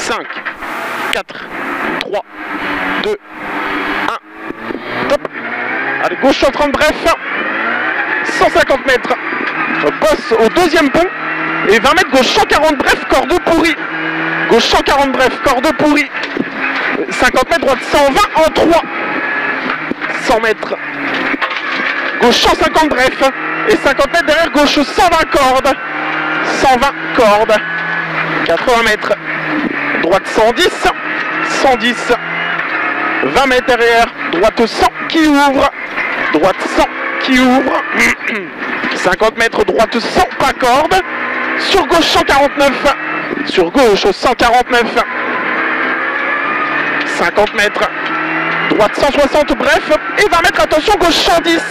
5, 4, 3, 2, 1, top. Allez, gauche 130 bref, 150 mètres, bosse au deuxième pont, et 20 mètres, gauche 140 bref, corde pourri. Gauche 140 bref, corde pourri. 50 mètres, droite 120 en 3. 100 mètres. Gauche 150 bref. Et 50 mètres derrière, gauche 120 cordes. 120 cordes. 80 mètres. Droite 110. 110. 20 mètres derrière, droite 100 qui ouvre. Droite 100 qui ouvre. 50 mètres, droite 100 pas corde. Sur gauche 149. Sur gauche 149. 50 mètres. Droite 160 bref. Et 20 mètres, attention, gauche 110.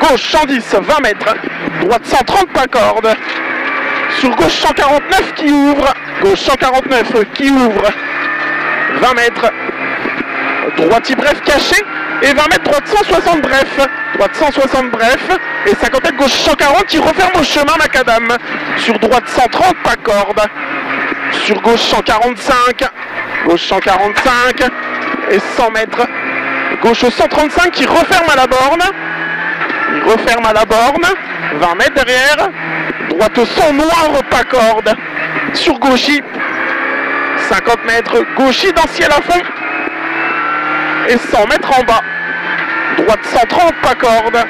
Gauche 110, 20 mètres. Droite 130 pas corde. Sur gauche 149 qui ouvre. Gauche 149 qui ouvre. 20 mètres. Droite bref caché. Et 20 mètres, droite 160 bref. Droite 160 bref. Et 50 mètres, gauche 140 qui referme au chemin macadam. Sur droite 130 pas corde. Sur gauche 145. Gauche 145. Et 100 mètres. Gauche 135 qui referme à la borne. Il referme à la borne. 20 mètres derrière. Droite 100 noir pas corde. Sur gauchy. 50 mètres. Gauchy dans ciel à fond. Et 100 mètres en bas. Droite 130 pas corde.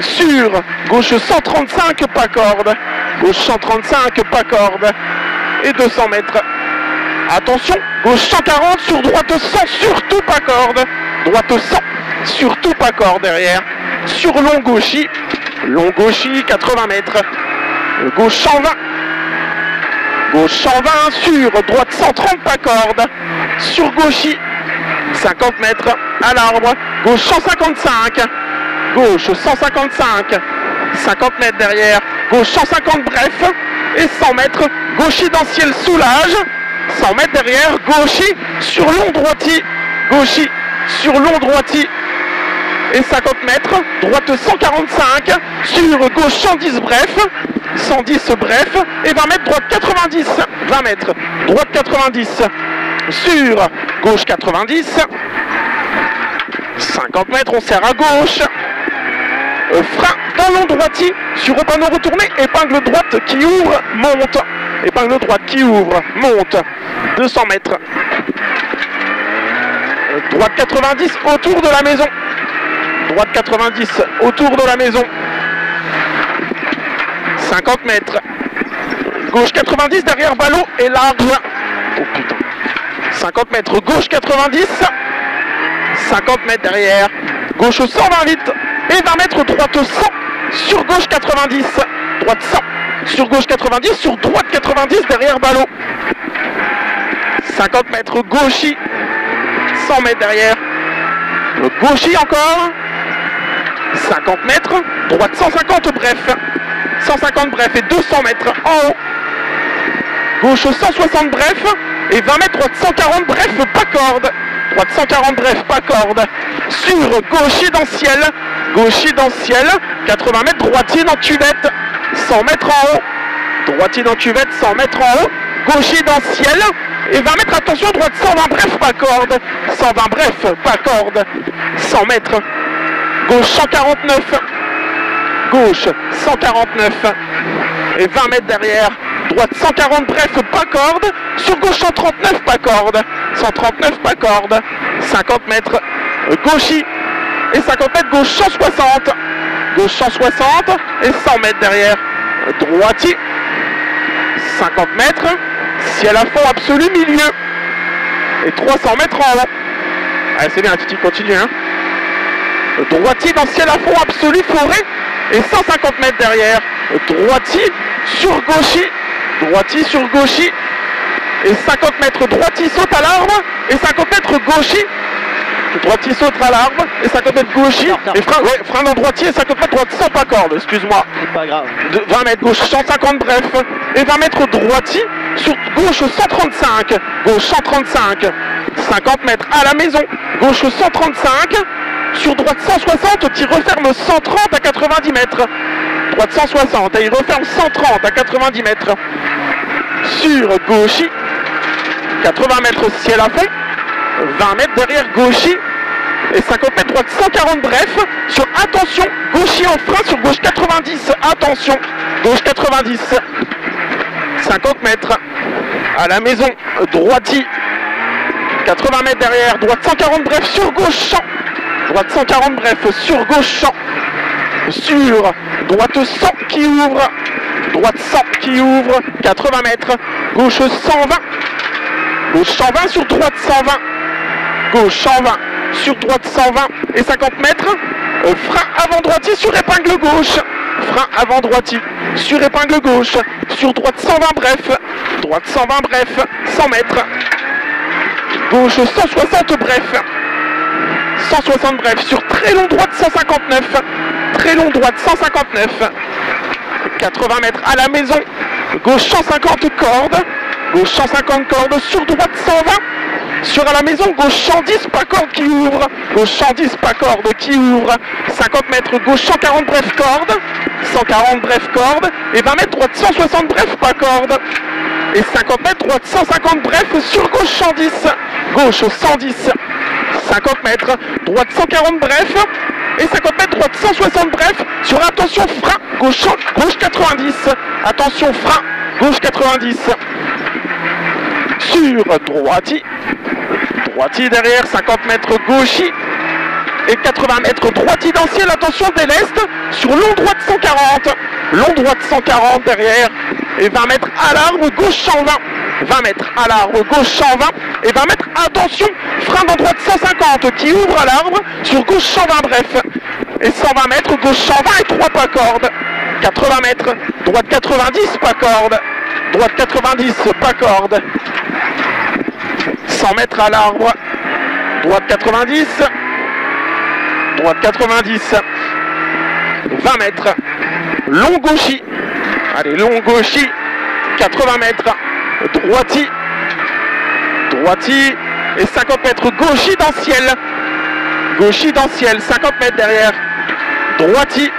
Sur gauche 135 pas corde. Gauche 135 pas corde. Et 200 mètres. Attention, gauche 140 sur droite 100, surtout pas corde. Droite 100, surtout pas corde derrière. Sur long gauchy 80 mètres. Gauche 120. Gauche 120 sur droite 130 pas corde. Sur gauchy 50 mètres à l'arbre. Gauche 155. Gauche 155. 50 mètres derrière. Gauche 150 bref. Et 100 mètres. Gauchy dans ciel soulage. 100 mètres derrière. Gauchy sur long droiti. Gauchy sur long droiti. Et 50 mètres. Droite 145. Sur gauche 110 bref. 110 bref. Et 20 mètres. Droite 90. 20 mètres. Droite 90. Sur gauche 90. 50 mètres. On serre à gauche. Frein dans long droiti. Sur au panneau retourné. Épingle droite qui ouvre. Monte. Épingle droite qui ouvre. Monte. 200 mètres. Droite 90 autour de la maison. Droite 90 autour de la maison. 50 mètres. Gauche 90 derrière ballot et large. Oh putain. 50 mètres. Gauche 90. 50 mètres derrière. Gauche 120 vite. Et 20 mètres. Droite 100. Sur gauche 90. Droite 100. Sur gauche 90. Sur droite 90 derrière ballot. 50 mètres. Gauchy. 100 mètres derrière. Gauchy encore. 50 mètres. Droite 150 bref. 150 bref et 200 mètres en haut. Gauche 160 bref. Et 20 mètres. Droite 140 bref pas corde. Droite 140 bref pas corde. Sur gauchy dans ciel. Gauchy dans ciel. 80 mètres. Droitier dans cuvette. 100 mètres en haut. Droitier dans cuvette. 100 mètres en haut. Gauchy dans ciel. Et 20 mètres, attention, droite 120 bref, pas corde. 120 bref, pas corde. 100 mètres. Gauche 149. Gauche 149. Et 20 mètres derrière. Droite 140 bref, pas corde. Sur gauche 139, pas corde. 139, pas corde. 50 mètres. Gauchy. Et 50 mètres, gauche 160. Gauche 160. Et 100 mètres derrière. Droitier. 50 mètres. Ciel à fond absolu, milieu. Et 300 mètres en haut. Allez, c'est bien, Titi, continue. Hein. Droitier dans ciel à fond absolu, forêt. Et 150 mètres derrière. Droitier sur gauchy. Droitier sur gauchy. Et 50 mètres, droitier saute à l'arbre. Et 50 mètres gauchy. Droitier saute à l'arbre. Et 50 mètres gauchy. Et frein dans droitier. Et 50 mètres droite sans pas corde, excuse-moi. C'est pas grave. 20 mètres gauche 150 bref. Et 20 mètres droitier. Sur gauche 135. Gauche 135. 50 mètres à la maison. Gauche 135. Sur droite 160 qui referme 130 à 90 mètres. Droite 160 et il referme 130 à 90 mètres. Sur gauchy. 80 mètres ciel à fond, 20 mètres derrière gauchis et 50 mètres droite 140 bref, sur attention, gauchis en frein sur gauche 90, attention, gauche 90, 50 mètres à la maison, droiti, 80 mètres derrière, droite 140 bref sur gauche champ, droite 140 bref sur gauche champ, sur droite 100 qui ouvre, droite 100 qui ouvre, 80 mètres, gauche 120, gauche 120 sur droite 120, gauche 120 sur droite 120 et 50 mètres, frein avant droitier sur épingle gauche, frein avant droitier sur épingle gauche, sur droite 120 bref, droite 120 bref, 100 mètres, gauche 160 bref, 160 bref, sur très long droite 159, très long droite 159, 80 mètres à la maison, gauche 150 cordes, gauche 150 cordes, sur droite 120, sur à la maison, gauche 110 pas corde qui ouvre, gauche 110 pas corde qui ouvre, 50 mètres, gauche 140 bref corde, 140 bref corde, et 20 mètres droite 160 bref pas corde, et 50 mètres droite 150 bref sur gauche 110, gauche 110, 50 mètres, droite 140 bref, et 50 mètres droite 160 bref, sur attention frein, gauche 90, attention frein, gauche 90, sur droiti, droiti derrière, 50 mètres gauchi, et 80 mètres droiti dans le ciel, attention dès l'est, sur long droite 140, long droite 140 derrière, et 20 mètres à l'arbre, gauche 120, 20 mètres à l'arbre, gauche 120, et 20 mètres, attention, frein dans droite 150 qui ouvre à l'arbre, sur gauche 120 bref, et 120 mètres, gauche 120 et 3 pas corde, 80 mètres, droite 90 pas corde, droite 90 pas corde, 100 mètres à l'arbre, droite 90, droite 90, 20 mètres, long gauchi, allez long gauchi, 80 mètres, droiti, droiti, et 50 mètres gauchi dans le ciel, gauchi dans le ciel, 50 mètres derrière, droiti,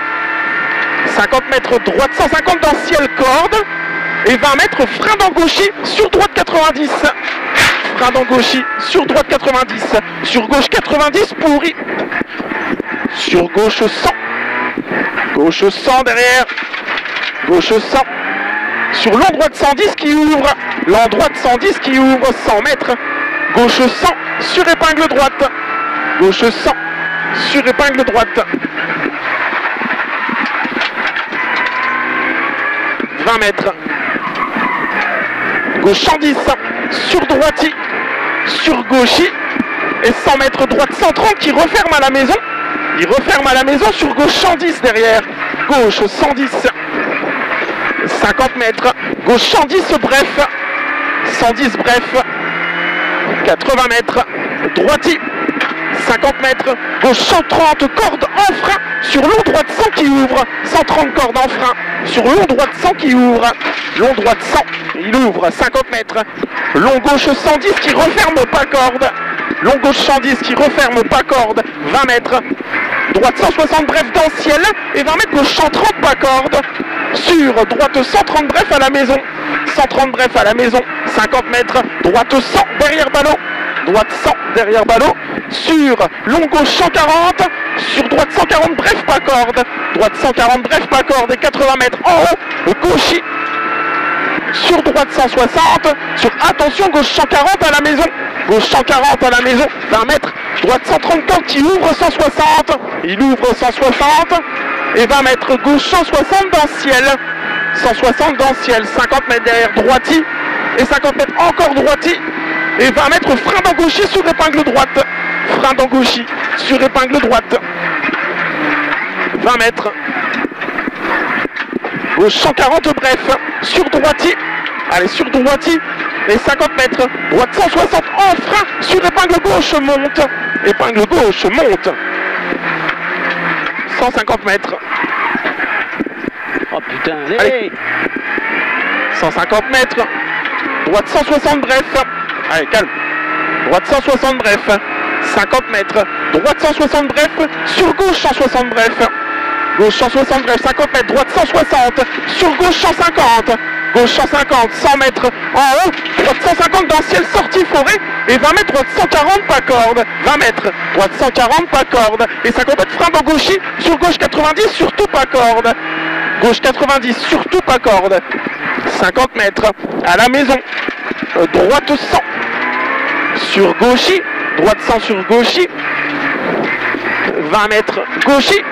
50 mètres droite 150 dans le ciel corde, et 20 mètres frein dans gauchi sur droite 90, frein dans gauchi sur droite 90, sur gauche 90 pourri, sur gauche 100, gauche 100 derrière, gauche 100, sur long droite 110 qui ouvre, long droite 110 qui ouvre, 100 mètres, gauche 100 sur épingle droite, gauche 100 sur épingle droite, 20 mètres, gauche 110 sur droiti, sur gauchi, et 100 mètres droite 130 qui referme à la maison, il referme à la maison sur gauche 110 derrière, gauche 110, 50 mètres, gauche 110 bref, 110 bref, 80 mètres, droiti, 50 mètres, gauche 130 cordes en frein, sur long droite 100 qui ouvre, 130 cordes en frein, sur long droite 100 qui ouvre, long droite 100, il ouvre, 50 mètres, long gauche 110 qui referme pas corde, long gauche 110 qui referme pas corde, 20 mètres, droite 160 bref dans le ciel, et 20 mètres gauche 130 pas corde, sur droite 130 bref à la maison, 130 bref à la maison, 50 mètres, droite 100 derrière ballon, droite 100 derrière ballon, sur long gauche 140, sur droite 140 bref pas corde, droite 140 bref pas corde et 80 mètres en haut, gauchi, sur droite 160, sur attention gauche 140 à la maison, gauche 140 à la maison, 20 mètres, droite 130 cordes qui ouvre 160, il ouvre 160, et 20 mètres gauche 160 dans le ciel, 160 dans le ciel, 50 mètres derrière droiti, et 50 mètres encore droiti, et 20 mètres frein dans gauchi sur épingle droite, frein dans gauchi sur épingle droite, 20 mètres, gauche 140 bref, sur droiti, allez sur droiti, et 50 mètres, droite 160 en frein, sur épingle gauche monte, épingle gauche monte, 150 mètres. Oh putain, allez. 150 mètres, droite 160 bref, allez calme, droite 160 bref, 50 mètres, droite 160 bref, sur gauche 160 bref, gauche 160 bref, 50 mètres, droite 160, sur gauche 150, gauche 150, 100 mètres en haut, droite 150 dans ciel sortie forêt, et 20 mètres, droite 140 pas corde, 20 mètres, droite 140 pas corde, et 50 mètres frein dans gauchis, sur gauche 90, surtout pas corde, gauche 90, surtout pas corde, 50 mètres, à la maison, droite 100, sur gauchis, droite 100 sur gauchis, 20 mètres gauchis,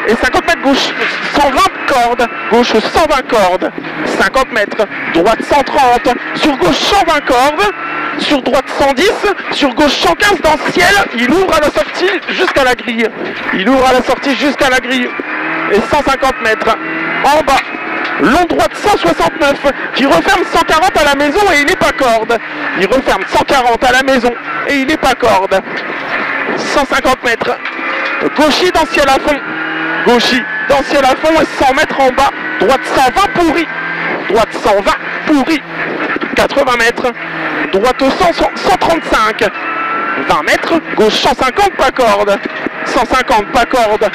et 50 mètres gauche 120 cordes, gauche 120 cordes, 50 mètres, droite 130, sur gauche 120 cordes, sur droite 110, sur gauche 115 dans le ciel, il ouvre à la sortie jusqu'à la grille, il ouvre à la sortie jusqu'à la grille, et 150 mètres en bas, long droite 169, qui referme 140 à la maison et il n'est pas corde, il referme 140 à la maison et il n'est pas corde, 150 mètres, gauchis dans ciel à fond, gauchis dans ciel à fond et 100 mètres en bas, droite 120 pourri, droite 120 pourri, 80 mètres, droite 135, 20 mètres, gauche 150 pas corde, 150 pas corde,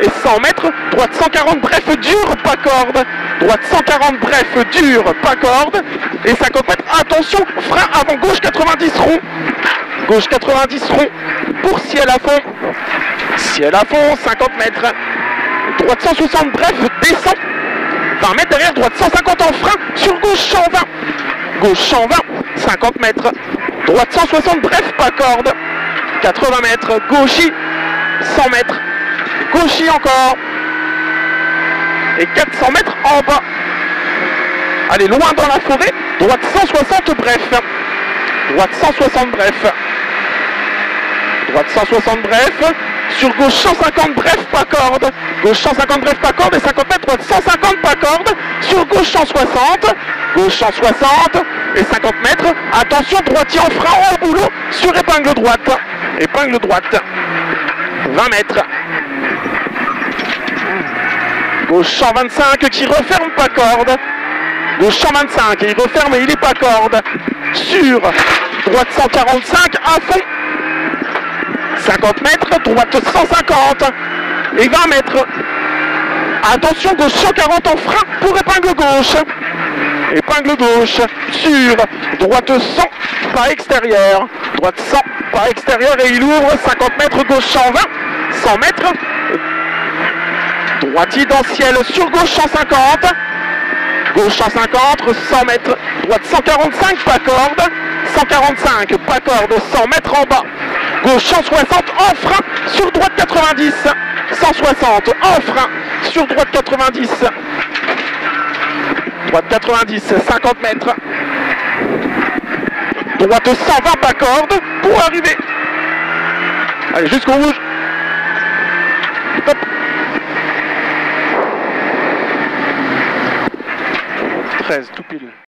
et 100 mètres, droite 140 bref dur pas corde, droite 140 bref dur pas corde, et 50 mètres, attention, frein avant gauche 90 rond, gauche 90 rond, pour ciel à fond, 50 mètres, droite 160 bref descend, 20 mètres derrière, droite 150 en frein, sur gauche 120, gauche 120, 50 mètres, droite 160 bref pas corde, 80 mètres, gauchis, 100 mètres, gauchis encore, et 400 mètres en bas, allez loin dans la forêt, droite 160 bref, droite 160 bref, droite 160 bref, sur gauche 150 bref pas corde, gauche 150 bref pas corde et 50 mètres, droite 150 pas corde, sur gauche 160, gauche 160 et 50 mètres, attention droitier en frein au boulot, sur épingle droite, 20 mètres, gauche 125 qui referme pas corde, gauche 125 et il referme et il est pas corde, sur droite 145 à fond, 50 mètres, droite 150 et 20 mètres. Attention, gauche 140 en frein pour épingle gauche. Épingle gauche sur droite 100 par extérieur. Droite 100 par extérieur et il ouvre 50 mètres, gauche 120, 100 mètres. Droitier dans le ciel sur gauche 150. Gauche 150, 100 mètres, droite 145, pas corde, 145, pas corde, 100 mètres en bas, gauche 160, en frein, sur droite 90, 160, en frein, sur droite 90, droite 90, 50 mètres, droite 120, pas corde, pour arriver, allez jusqu'au rouge, hop. 13, tout pile.